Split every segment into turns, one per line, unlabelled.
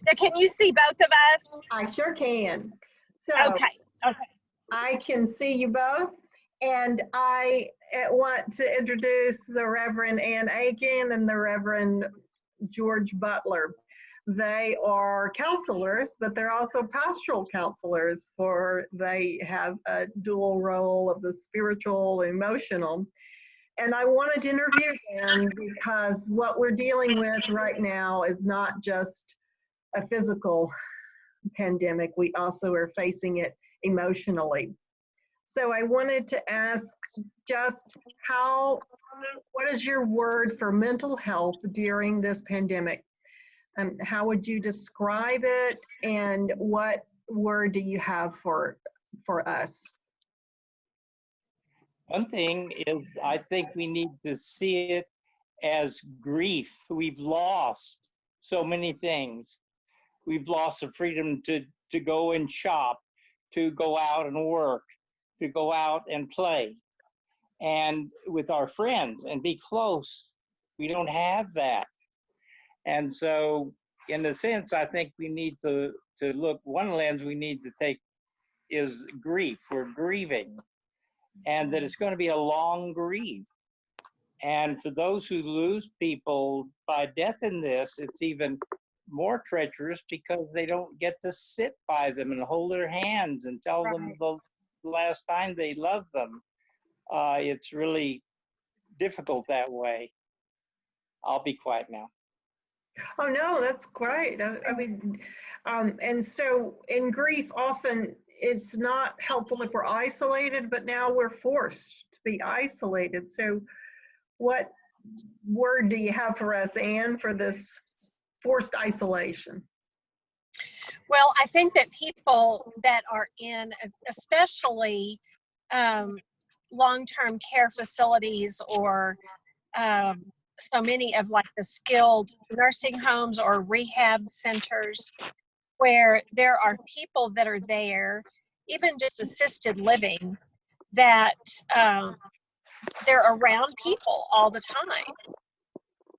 Now, can you see both of us?
I sure can. So
Okay.
I can see you both. And I want to introduce the Reverend Ann Akin and the Reverend George Butler. They are counselors, but they're also pastoral counselors, for they have a dual role of the spiritual and emotional. And I wanted to interview them because what we're dealing with right now is not just a physical pandemic, we also are facing it emotionally. So I wanted to ask just what is your word for mental health during this pandemic? How would you describe it, and what word do you have for us?
One thing is, I think we need to see it as grief. We've lost so many things. We've lost the freedom to go and shop, to go out and work, to go out and play, and with our friends and be close. We don't have that. And so, in a sense, I think we need to look, one lens we need to take is grief. We're grieving, and that it's going to be a long grief. And for those who lose people by death in this, it's even more treacherous because they don't get to sit by them and hold their hands and tell them the last time they loved them. It's really difficult that way. I'll be quiet now.
Oh, no, that's great. I mean, and so in grief, often it's not helpful if we're isolated, but now we're forced to be isolated. So what word do you have for us, Anne, for this forced isolation?
Well, I think that people that are in, especially long-term care facilities, or so many of like the skilled nursing homes or rehab centers, where there are people that are there, even just assisted living, that they're around people all the time.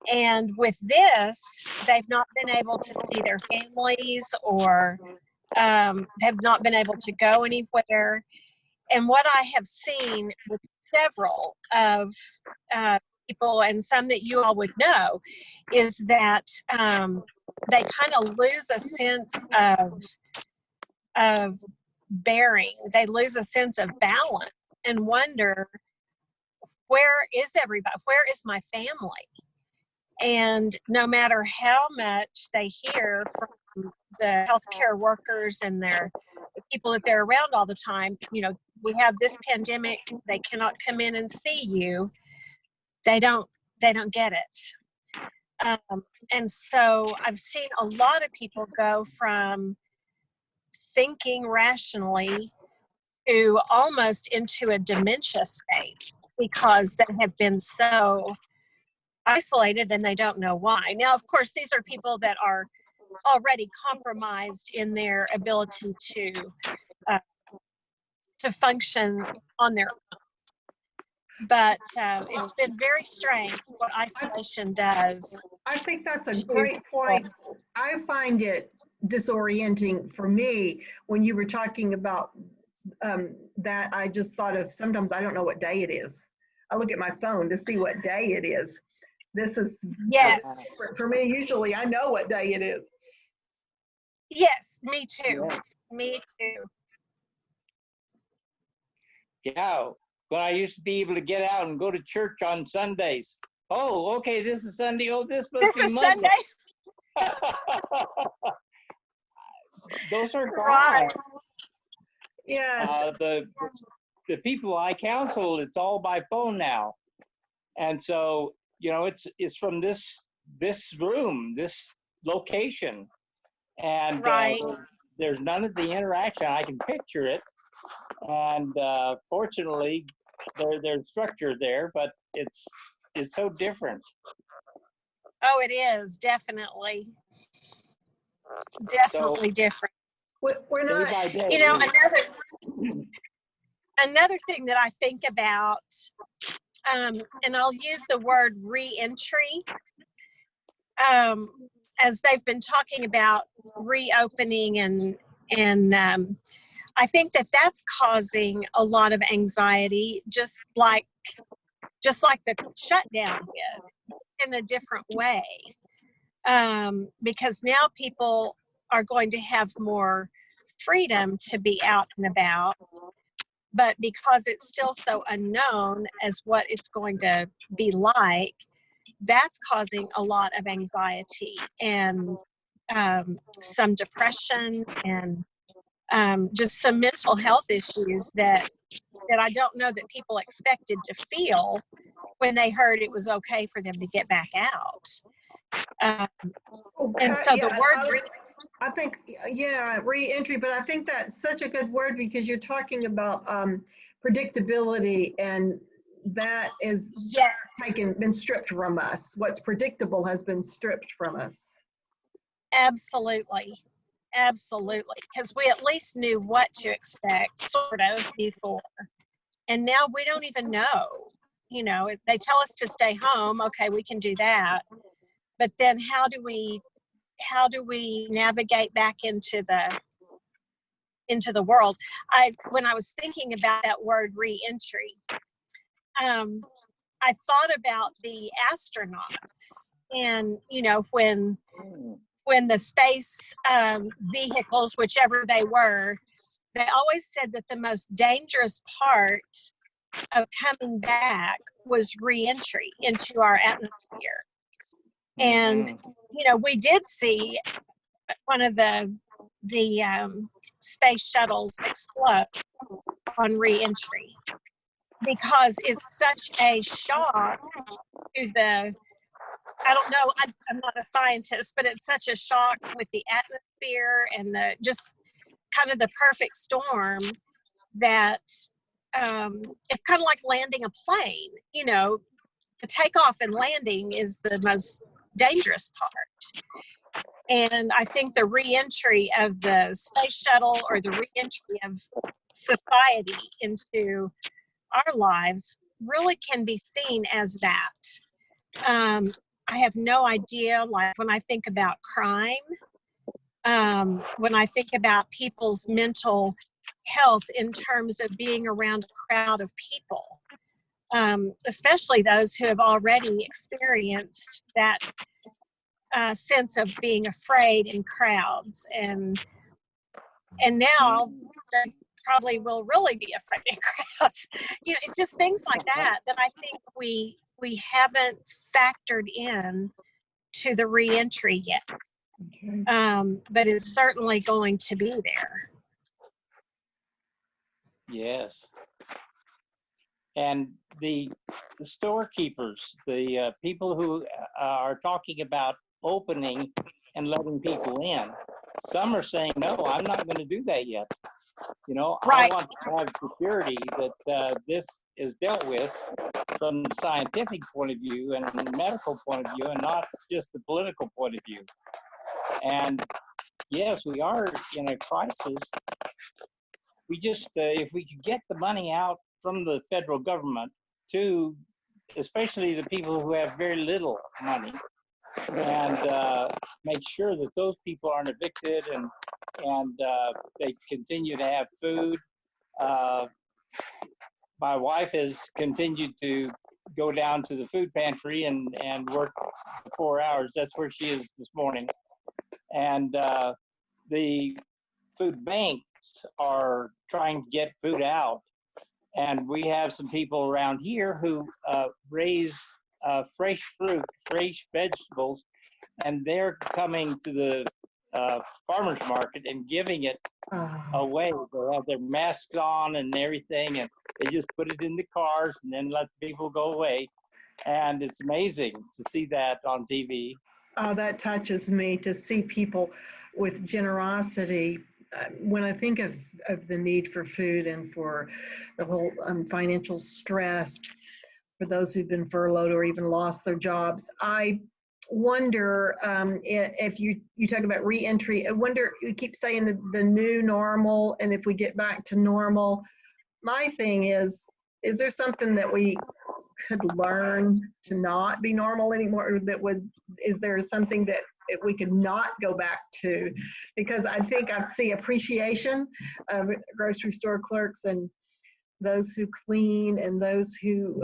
And with this, they've not been able to see their families, or have not been able to go anywhere. And what I have seen with several of people, and some that you all would know, is that they kind of lose a sense of bearing. They lose a sense of balance and wonder, where is everybody? Where is my family? And no matter how much they hear from the healthcare workers and the people that they're around all the time, you know, we have this pandemic, they cannot come in and see you. They don't get it. And so I've seen a lot of people go from thinking rationally to almost into a dementia state, because they have been so isolated and they don't know why. Now, of course, these are people that are already compromised in their ability to function on their own. But it's been very strange what isolation does.
I think that's a great point. I find it disorienting for me when you were talking about that. I just thought of, sometimes I don't know what day it is. I look at my phone to see what day it is. This is,
yes,
for me. Usually I know what day it is.
Yes, me too. Yes. Me too.
Yeah, when I used to be able to get out and go to church on Sundays. Oh, okay, this is Sunday. Oh, this must be Monday. Sunday. Those are gone.
Right. Yes.
The people I counsel, it's all by phone now, and so you know it's from this room, this location, and
right.
There's none of the interaction. I can picture it, and fortunately, there's structure there, but it's so different.
Oh, it is definitely different.
We're not,
you know, another thing that I think about, and I'll use the word re-entry. as they've been talking about reopening and I think that that's causing a lot of anxiety, just like the shutdown did, in a different way. Because now people are going to have more freedom to be out and about, but because it's still so unknown as what it's going to be like, that's causing a lot of anxiety and some depression and just some mental health issues that I don't know that people expected to feel when they heard it was okay for them to get back out. And so
Yeah,
the word
I think, yeah, reentry, but I think that's such a good word because you're talking about predictability, and that is
yes,
been stripped from us. What's predictable has been stripped from us.
absolutely. Absolutely. Because we at least knew what to expect, sort of, before. And now we don't even know. You know, if they tell us to stay home, okay, we can do that. But then how do we navigate back into the world? When I was thinking about that word reentry, I thought about the astronauts, and you know, when the space vehicles, whichever they were, they always said that the most dangerous part of coming back was reentry into our atmosphere. And you know, we did see one of the space shuttles explode on reentry because it's such a shock to the, I don't know, I'm not a scientist, but it's such a shock with the atmosphere and the just kind of the perfect storm that it's kind of like landing a plane. You know, the takeoff and landing is the most dangerous part. And I think the reentry of the space shuttle, or the reentry of society into our lives, really can be seen as that. I have no idea, like when I think about crime, when I think about people's mental health in terms of being around a crowd of people, especially those who have already experienced that sense of being afraid in crowds, and now they probably will really be afraid in crowds. You know, it's just things like that I think we haven't factored in to the reentry yet.
Okay.
But it's certainly going to be there.
Yes. And the storekeepers, the people who are talking about opening and letting people in, some are saying, no, I'm not going to do that yet. You know,
Right.
I want to have security that this is dealt with from the scientific point of view and the medical point of view, and not just the political point of view. And yes, we are in a crisis. We just, if we could get the money out from the federal government to, especially the people who have very little money, and make sure that those people aren't evicted, and they continue to have food. My wife has continued to go down to the food pantry and work 4 hours. That's where she is this morning. And the food banks are trying to get food out. And we have some people around here who raise fresh fruit, fresh vegetables, and they're coming to the farmer's market and giving it away. They have their masks on and everything, and they just put it in the cars and then let the people go away. And it's amazing to see that on TV.
Oh, that touches me to see people with generosity. When I think of the need for food and for the whole financial stress for those who've been furloughed or even lost their jobs, I wonder if you talk about reentry. I wonder, you keep saying the new normal, and if we get back to normal, my thing is there something that we could learn to not be normal anymore? Is there something that we could not go back to, because I think I see appreciation of grocery store clerks and those who clean and those who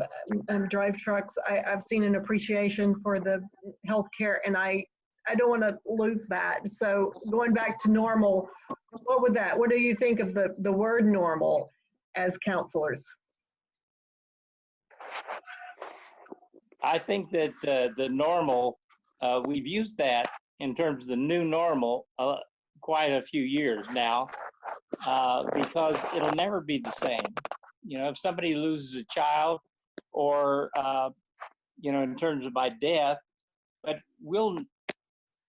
drive trucks. I've seen an appreciation for the healthcare, and I don't want to lose that. So going back to normal, what do you think of the word normal as counselors?
I think that the normal, we've used that in terms of the new normal quite a few years now, because it'll never be the same. You know, if somebody loses a child, or you know, in terms of by death, but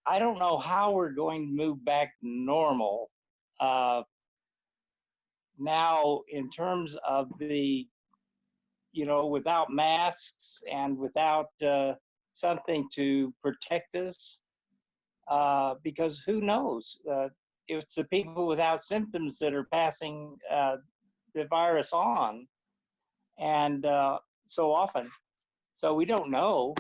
I don't know how we're going to move back to normal now, in terms of the, you know, without masks and without something to protect us, because who knows? It's the people without symptoms that are passing the virus on, and so often. So we don't know.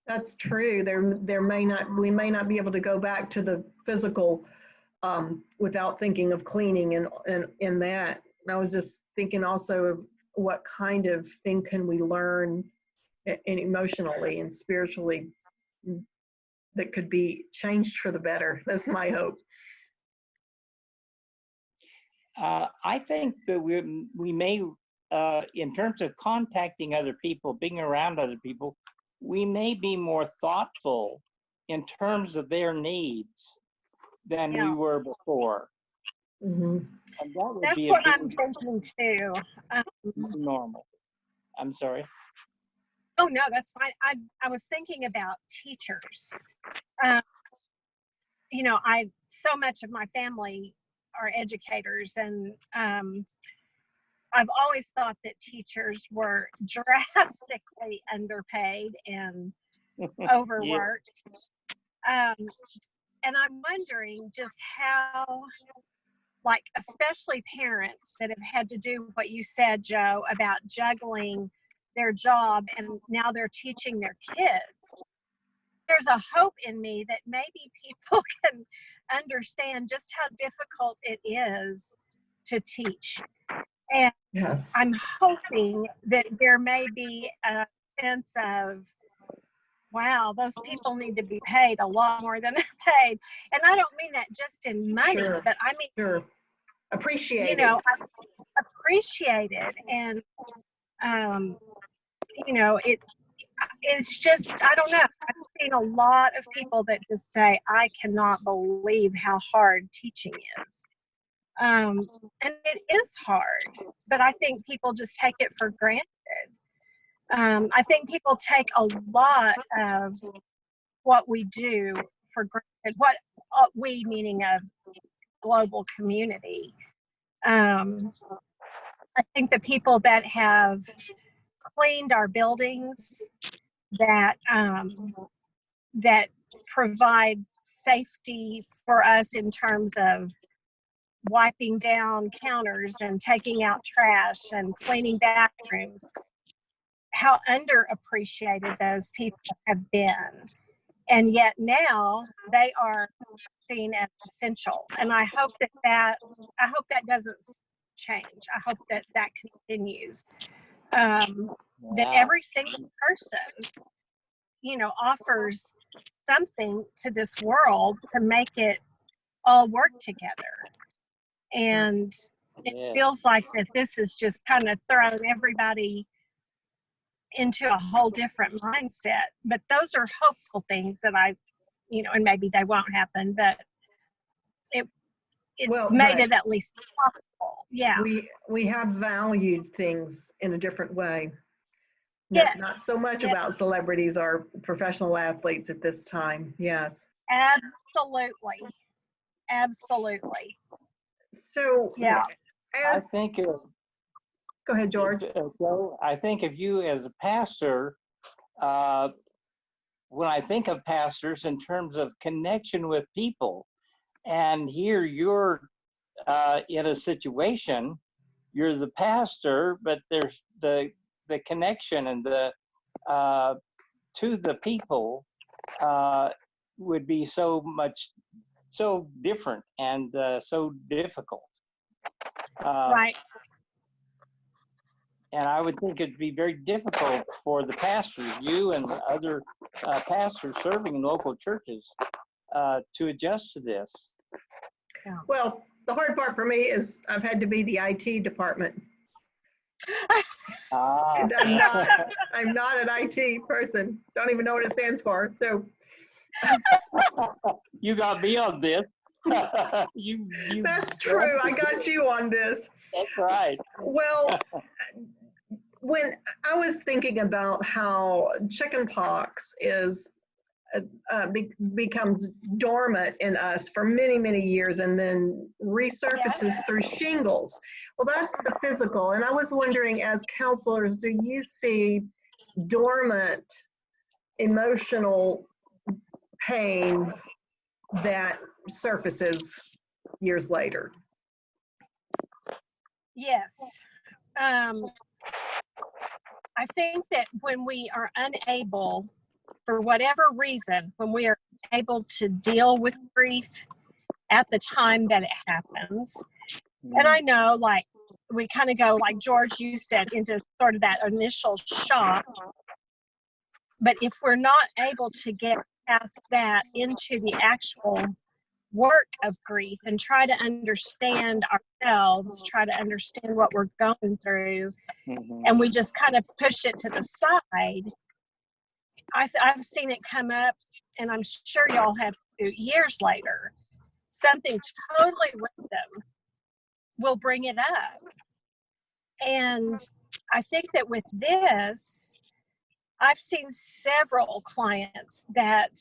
That's true. We may not be able to go back to the physical without thinking of cleaning and in that. And I was just thinking also of what kind of thing can we learn and emotionally and spiritually that could be changed for the better. That's my hope.
I think that we may, in terms of contacting other people, being around other people, we may be more thoughtful in terms of their needs than we were before.
Mm-hmm.
And that would
That's
be
what I'm thinking too.
normal. I'm sorry.
Oh no, that's fine. I was thinking about teachers. You know, so much of my family are educators, and I've always thought that teachers were drastically underpaid and overworked. And I'm wondering just how, like, especially parents that have had to do what you said, Joe, about juggling their job and now they're teaching their kids. There's a hope in me that maybe people can understand just how difficult it is to teach. And
Yes.
I'm hoping that there may be a sense of, wow, those people need to be paid a lot more than they're paid. And I don't mean that just in money,
Sure.
but I mean,
Sure. Appreciate
you know, appreciated. And, you know, it's just, I don't know. I've seen a lot of people that just say, I cannot believe how hard teaching is. And it is hard, but I think people just take it for granted. I think people take a lot of what we do for granted, what we, meaning a global community. I think the people that have cleaned our buildings, that that provide safety for us in terms of wiping down counters and taking out trash and cleaning bathrooms, how underappreciated those people have been. And yet now they are seen as essential. And I hope that doesn't change. I hope that continues. That every single person, you know, offers something to this world to make it all work together. And it feels like that this has just kind of thrown everybody into a whole different mindset. But those are hopeful things that you know, and maybe they won't happen, but it's made it at least possible. Yeah.
We have valued things in a different way.
Yes.
Not so much about celebrities or professional athletes at this time. Yes.
Absolutely. Absolutely.
So
yeah.
I think
go ahead, George.
Joe, I think if you as a pastor, when I think of pastors in terms of connection with people, and here you're in a situation, you're the pastor, but there's the connection and the to the people would be so different and so difficult.
Right.
And I would think it'd be very difficult for the pastors, you and other pastors serving in local churches, to adjust to this.
Yeah.
Well, the hard part for me is I've had to be the IT department. And I'm not an IT person. Don't even know what it stands for. So
You got me on this. you
that's true. I got you on this.
That's right.
Well, when I was thinking about how chickenpox is becomes dormant in us for many, many years and then resurfaces through shingles. Well, that's the physical. And I was wondering, as counselors, do you see dormant emotional pain that surfaces years later?
Yes. I think that when we are unable, for whatever reason, when we are able to deal with grief at the time that it happens, and I know, like, we kind of go, like George, you said, into sort of that initial shock. But if we're not able to get past that into the actual work of grief and try to understand ourselves, try to understand what we're going through, and we just kind of push it to the side, I've seen it come up, and I'm sure y'all have too, years later. Something totally random will bring it up. And I think that with this, I've seen several clients that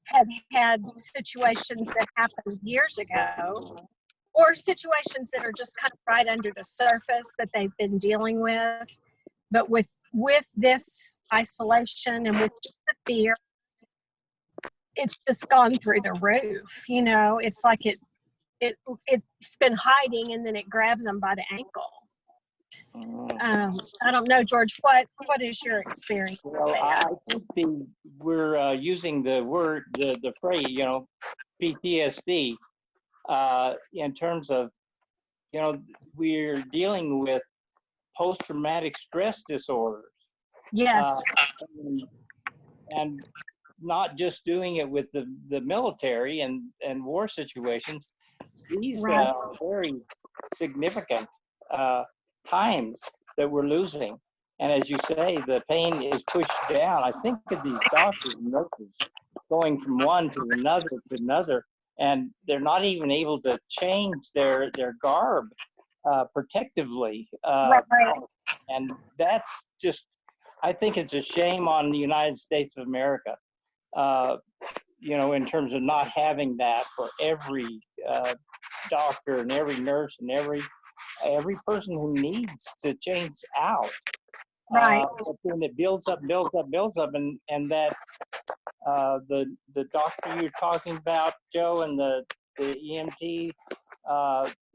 have had situations that happened years ago, or situations that are just kind of right under the surface that they've been dealing with. But with this isolation and with the fear, it's just gone through the roof. You know, it's like it's been hiding, and then it grabs them by the ankle. I don't know, George, what is your experience
Well,
there?
I think we're using the phrase, PTSD, in terms of, we're dealing with post-traumatic stress disorders.
Yes.
And not just doing it with the military and war situations. These
Right.
are very significant times that we're losing. And as you say, the pain is pushed down. I think of these doctors and nurses going from one to another, and they're not even able to change their garb protectively.
Right.
And that's just, I think it's a shame on the United States of America, in terms of not having that for every doctor and every nurse and every person who needs to change out.
Right.
But then it builds up, and that the doctor you're talking about, Joe, and the EMT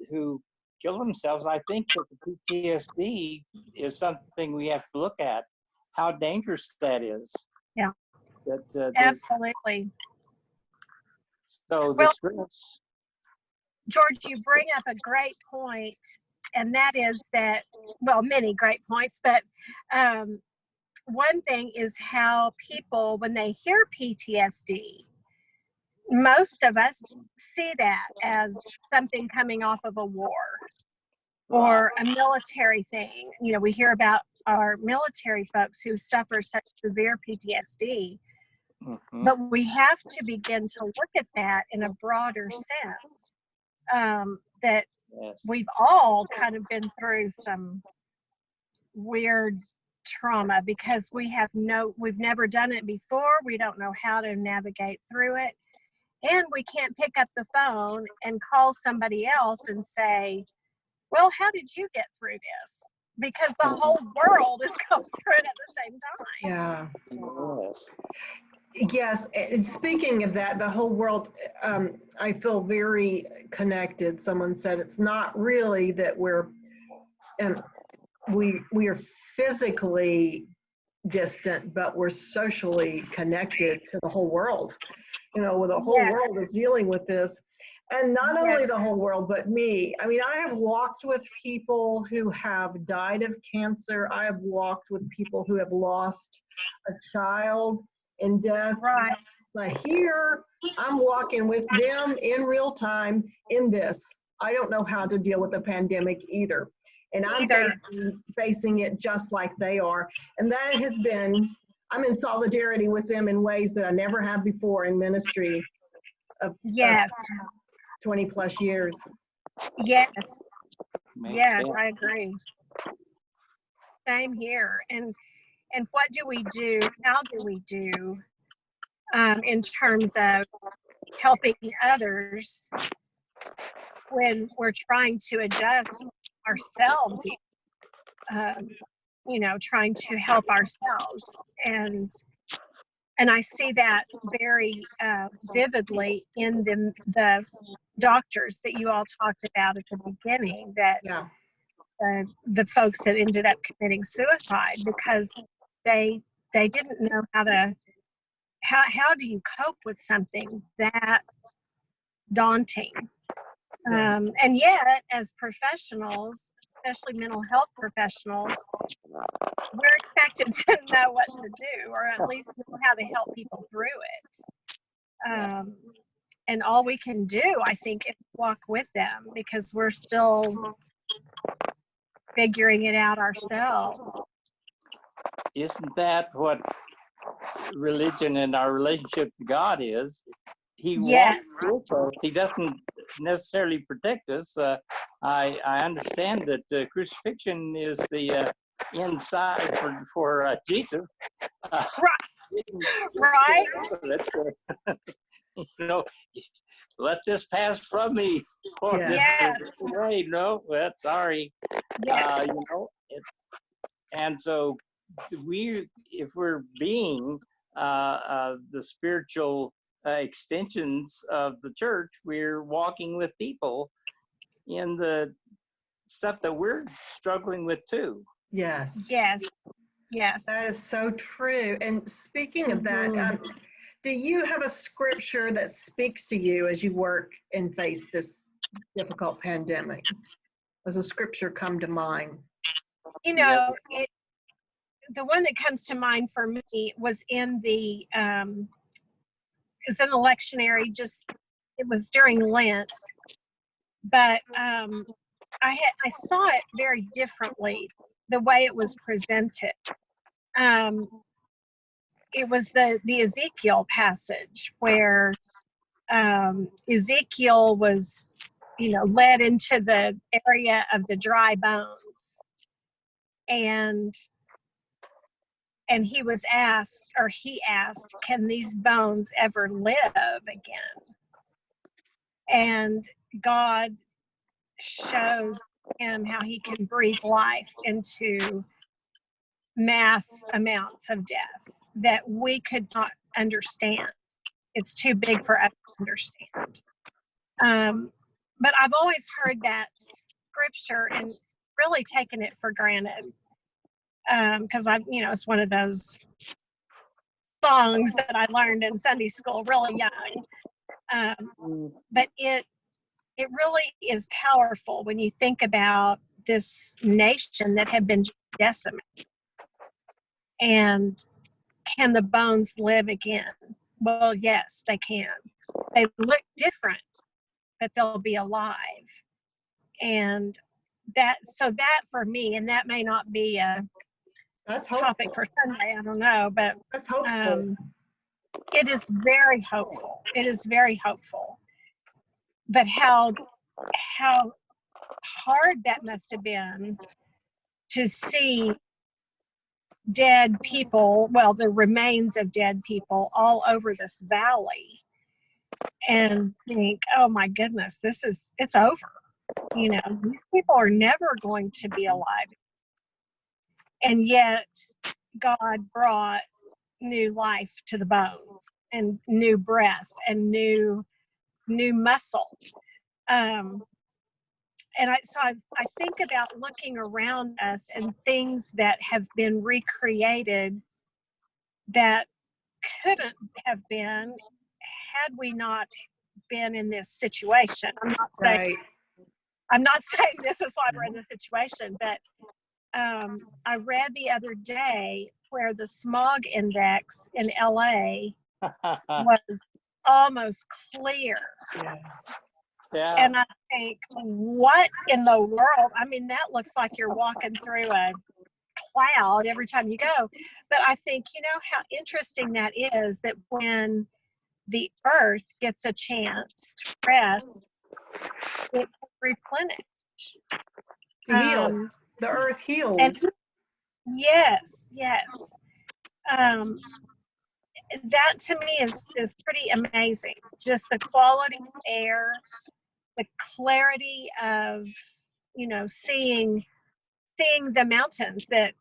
who kill themselves, I think that the PTSD is something we have to look at, how dangerous that is.
Yeah.
That
Absolutely.
So the
Well,
stress.
George, you bring up a great point, and that is that, well, many great points, but one thing is how people, when they hear PTSD, most of us see that as something coming off of a war or a military thing. You know, we hear about our military folks who suffer such severe PTSD, but we have to begin to look at that in a broader sense, that we've all kind of been through some weird trauma because we've never done it before. We don't know how to navigate through it. And we can't pick up the phone and call somebody else and say, well, how did you get through this? Because the whole world is going through it at the same time.
Yeah. Yes. And speaking of that, the whole world, I feel very connected. Someone said it's not really that we are physically distant, but we're socially connected to the whole world. the whole
Yeah.
world is dealing with this. And not
Yes.
only the whole world, but me. I mean, I have walked with people who have died of cancer. I have walked with people who have lost a child in death.
Right.
But here, I'm walking with them in real time in this. I don't know how to deal with a pandemic either. And I'm facing it just like they are. And that has been, I'm in solidarity with them in ways that I never have before in ministry of
Yes.
20 plus years.
Yes.
Makes
Yes,
sense.
I agree. Same here. And what do we do? How do we do in terms of helping others when we're trying to adjust ourselves? Trying to help ourselves, and I see that very vividly in the doctors that you all talked about at the beginning, that
Yeah.
the folks that ended up committing suicide because they didn't know how do you cope with something that daunting.
Yeah.
And yet, as professionals, especially mental health professionals, we're expected to know what to do, or at least know how to help people through it. And all we can do, I think, is walk with them, because we're still figuring it out ourselves.
Isn't that what religion and our relationship to God is? He
Yes.
walks with us. He doesn't necessarily protect us. I understand that crucifixion is the inside for Jesus.
Right.
Let this pass from me. Or
Yes.
this way. No, well, sorry.
Yes.
And so if we're being the spiritual extensions of the church, we're walking with people in the stuff that we're struggling with too.
Yes.
Yes. Yes.
That is so true. And speaking of that, do you have a scripture that speaks to you as you work and face this difficult pandemic? Does a scripture come to mind?
The one that comes to mind for me was in the lectionary. It was during Lent, but I saw it very differently, the way it was presented. It was the Ezekiel passage where Ezekiel was, led into the area of the dry bones, and he asked, can these bones ever live again? And God shows him how he can breathe life into mass amounts of death that we could not understand. It's too big for us to understand. But I've always heard that scripture and really taken it for granted, because it's one of those songs that I learned in Sunday school really young. But it really is powerful when you think about this nation that had been decimated. And can the bones live again? Well, yes, they can. They look different, but they'll be alive. And that for me, and that may not be a
That's
topic
hopeful.
for Sunday, I don't know, but
That's hopeful.
it is very hopeful. It is very hopeful. But how hard that must have been to see dead people, well, the remains of dead people all over this valley, and think, oh my goodness, it's over. These people are never going to be alive. And yet God brought new life to the bones, and new breath, and new muscle. And I think about looking around us and things that have been recreated that couldn't have been had we not been in this situation,
Right.
I'm not saying this is why we're in this situation, but I read the other day where the smog index in LA was almost clear.
Yes.
Yeah.
And I think, what in the world? I mean, that looks like you're walking through a cloud every time you go. But I think, how interesting that is, that when the earth gets a chance to rest, it can replenish.
To heal. The earth
And
heals.
yes. That to me is pretty amazing. Just the quality of air, the clarity of, seeing the mountains that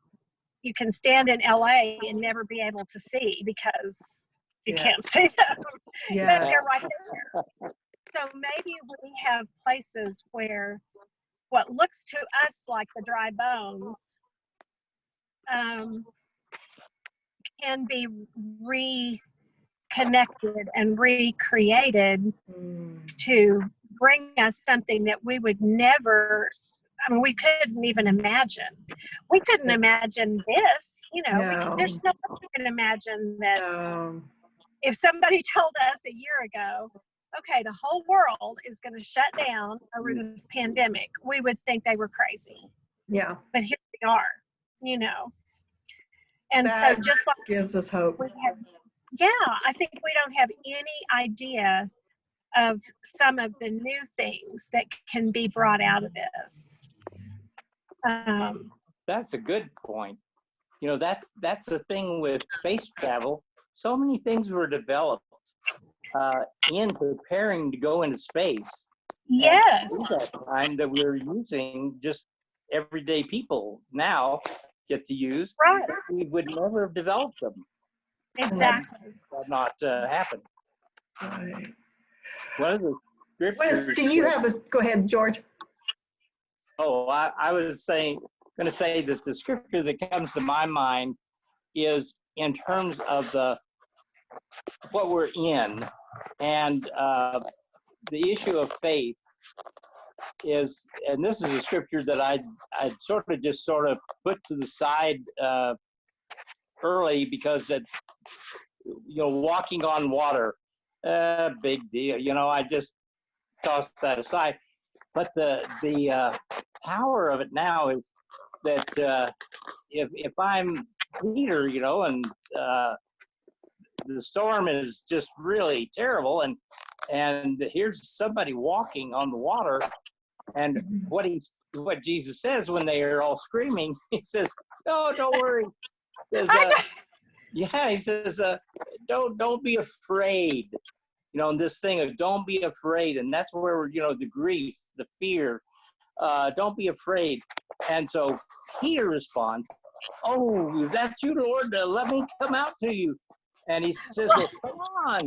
you can stand in LA and never be able to see because you
Yeah.
can't see them. But
Yeah.
they're right there. So maybe we have places where what looks to us like the dry bones can be reconnected and recreated to bring us something that we would never, we couldn't even imagine. We couldn't imagine this,
No.
there's no way we can imagine that.
No.
If somebody told us a year ago, okay, the whole world is going to shut down over this pandemic, we would think they were crazy.
Yeah.
But here we are, And
That
so just like
gives us hope.
I think we don't have any idea of some of the new things that can be brought out of this.
That's a good point. That's the thing with space travel. So many things were developed in preparing to go into space.
Yes.
And that time that we're using, just everyday people now get to use.
Right.
We would never have developed them.
Exactly.
That not happen.
Right.
One of the scriptures.
Do you have a? Go ahead, George.
Oh, I was going to say that the scripture that comes to my mind is in terms of what we're in, and the issue of faith is, and this is a scripture that I'd sort of put to the side early because walking on water, big deal. I just tossed that aside. But the power of it now is that if I'm Peter, and the storm is just really terrible, and here's somebody walking on the water, and what Jesus says when they are all screaming, he says, "No, don't worry." He says, don't be afraid. This thing of don't be afraid, and that's where the grief, the fear. Don't be afraid. And so Peter responds, "Oh, that's you, Lord. Let me come out to you." And he says, "Well,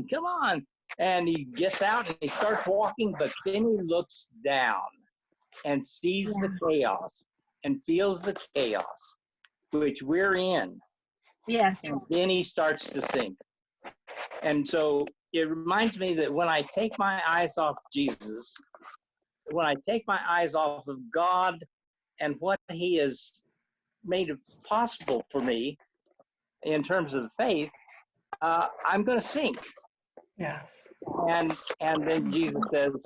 come on." And he gets out and he starts walking, but then he looks down and sees the chaos and feels the chaos, which we're in.
Yes.
And then he starts to sink. And so it reminds me that when I take my eyes off Jesus, when I take my eyes off of God and what he has made possible for me in terms of the faith, I'm going to sink.
Yes.
And then Jesus says,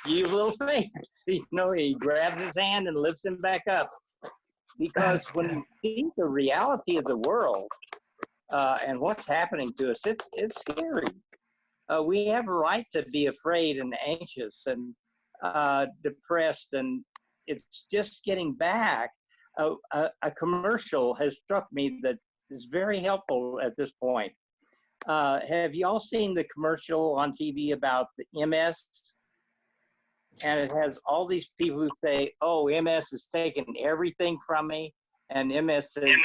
"You have little faith." He grabs his hand and lifts him back up. Because when you see the reality of the world and what's happening to us, it's scary. We have a right to be afraid and anxious and depressed, and it's just getting back. A commercial has struck me that is very helpful at this point. Have you all seen the commercial on TV about the MS? And it has all these people who say, "Oh, MS has taken everything from me," and MS says,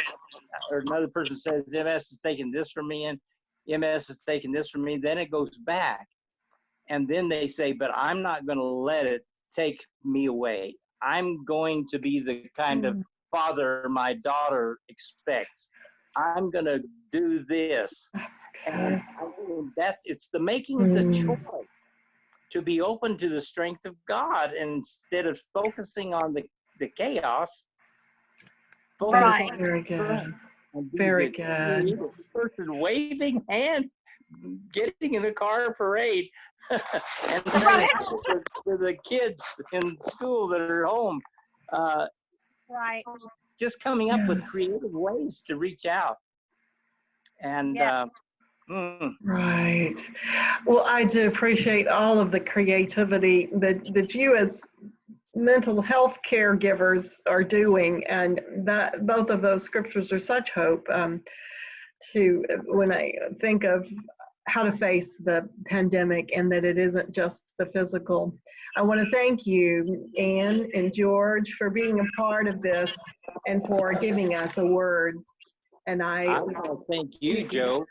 or another person says, "MS has taken this from me," and MS has taken this from me. Then it goes back, and then they say, "But I'm not going to let it take me away. I'm going to be the kind of father my daughter expects." I'm going to do this. And it's the making the choice to be open to the strength of God, and instead of focusing on the chaos, focus
Right.
on
Very
the
good.
strength. And be
Very
the
good.
creative person waving hand, getting in the car parade, and saying
Right.
to the kids in school that are home,
Right.
just coming up with
Yes.
creative ways to reach out. And
Yeah.
Right. Well, I do appreciate all of the creativity that you as mental health caregivers are doing, and that both of those scriptures are such hope to when I think of how to face the pandemic and that it isn't just the physical. I want to thank you, Ann and George, for being a part of this and for giving us a word. And
I want to thank you, Joe.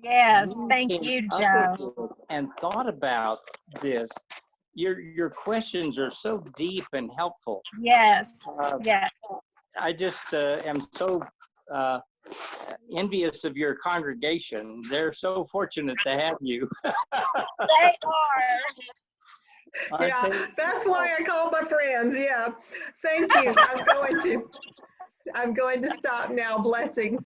Yes.
You
Thank
came
you,
up
Joe.
with it and thought about this. Your questions are so deep and helpful.
Yes. Yes.
I just am so envious of your congregation. They're so fortunate to have you.
They are.
yeah, that's why I call my friends. Yeah. Thank you. I'm going to stop now. Blessings.